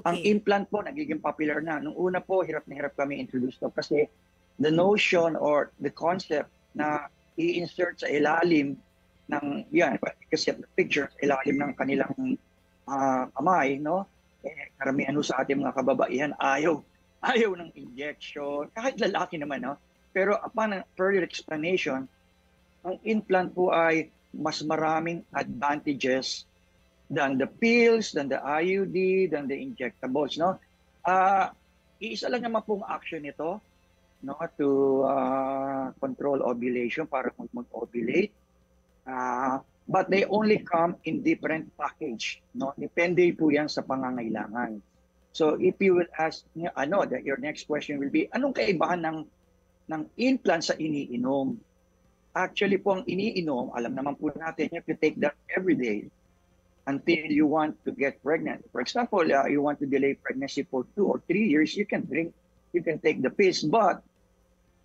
Ang Okay. implant po nagiging popular na. Nung una po, hirap na hirap kami introduce to kasi the notion or the concept na i-insert sa ilalim ng, yan, kasi the picture, sa ilalim ng kanilang kamay, no? Karamihan sa ating mga kababaihan, ayaw ng injection, kahit lalaki naman, no? Pero upon further explanation, ang implant po ay mas maraming advantages than the pills, than the IUD, than the injectables, no? Iisa lang naman pong action nito, no, to control ovulation para mag-ovulate. But they only come in different package, no? Depende po 'yan sa pangangailangan. So if you will ask, that your next question will be, anong kaibahan ng implant sa iniinom? Actually po ang iniinom, alam naman po natin, you have to take that every day until you want to get pregnant. For example, you want to delay pregnancy for 2 or 3 years, you can take the pills, but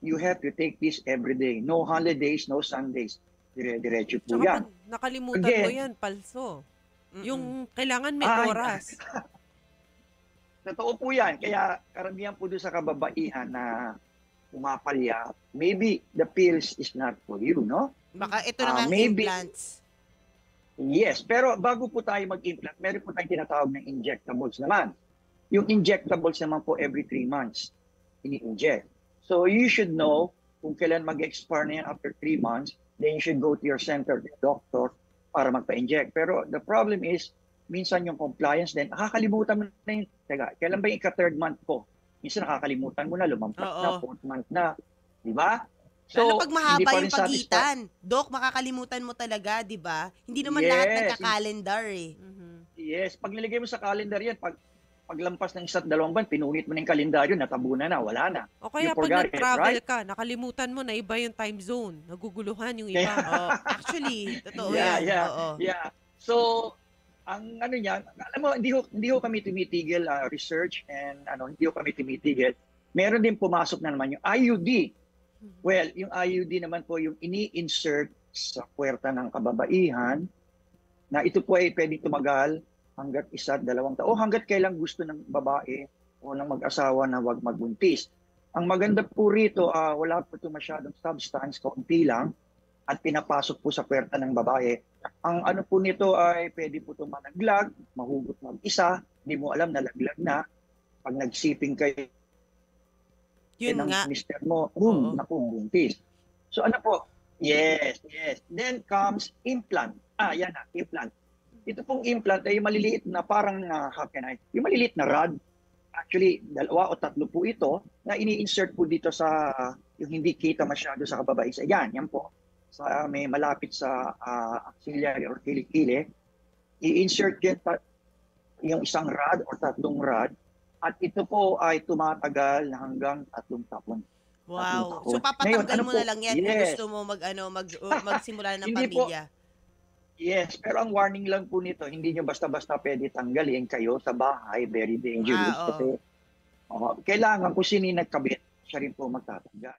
you have to take this every day. No holidays, no Sundays. Diretso po Tsaka yan. 'pag nakalimutan mo Again, 'yan, palso. mm-mm. Yung kailangan may Ay, oras. totoo po yan. Kaya karamihan po doon sa kababaihan na pumapalya, maybe the pills is not for you, no? Mm. Baka ito na nga ang Maybe, implants. yes. Pero bago po tayo mag-implant, meron po tayong tinatawag ng injectables naman. Yung injectables naman po every 3 months, ini-inject. So you should know kung kailan mag-expire na yan after 3 months, then you should go to your center, the doctor, para magpa-inject. Pero the problem is, minsan yung compliance din, nakakalimutan mo na yung, teka, kailan ba yung ika-third month ko? Minsan nakakalimutan mo na, lumampas na, Oo. 4th month na. Di ba? Lalo pag Hindi mahaba pa yung rin satisfied. pagitan. Dok, makakalimutan mo talaga, di ba? Hindi naman lahat Yes. nagka-calendar eh. Mhm. Yes, pag nilagay mo sa calendar yan, paglampas ng 1 at 2 buwan, pinunit mo na yung kalendaryo, natabunan na, wala na. O kaya You pag forgot it, nag-travel right? ka, nakalimutan mo na iba yung time zone. Naguguluhan yung Kaya, iba. Oh, actually, totoo yeah, yan. yeah, Oo. yeah. So, ang ano niyan, alam mo, hindi ho kami tumitigil research and hindi ho kami tumitigil. Meron din pumasok na naman yung IUD. Well, yung IUD naman po yung ini-insert sa puwerta ng kababaihan na ito po ay pwedeng tumagal hanggat 1 at 2 taon o hanggat kailang gusto ng babae o ng mag-asawa na wag magbuntis. Ang maganda po rito, wala po ito masyadong substance, kaunti lang, at pinapasok po sa puwerta ng babae. Ang ano po nito ay pwede po ito managlag, mahugot mag-isa, hindi mo alam nalaglag na. Pag nagsiping kayo Yun ng nga. mister mo, Oo. naku, buntis. So ano po? Yes, yes. Then comes implant. Yan na, implant. Ito pong implant ay maliliit na parang, how can I, yung maliliit na rod. Actually, 2 o 3 po ito na ini-insert po dito sa, yung hindi kita masyado sa kababaihan. Yan po. Sa may malapit sa axillary or kilikili. I-insert yan yung 1 rod or 3 rod. At ito po ay tumatagal na hanggang 3 taon. Wow. taon. So Ngayon, papatanggal mo po? na lang yan kung Yes. gusto mo magsimula na ng Hindi po. pamilya. Yes, pero ang warning lang po nito, hindi nyo basta-basta pwede tanggalin kayo sa bahay. Very dangerous. Oo. Kasi kailangan kung sino yung nagkabit, siya rin po magtatanggal.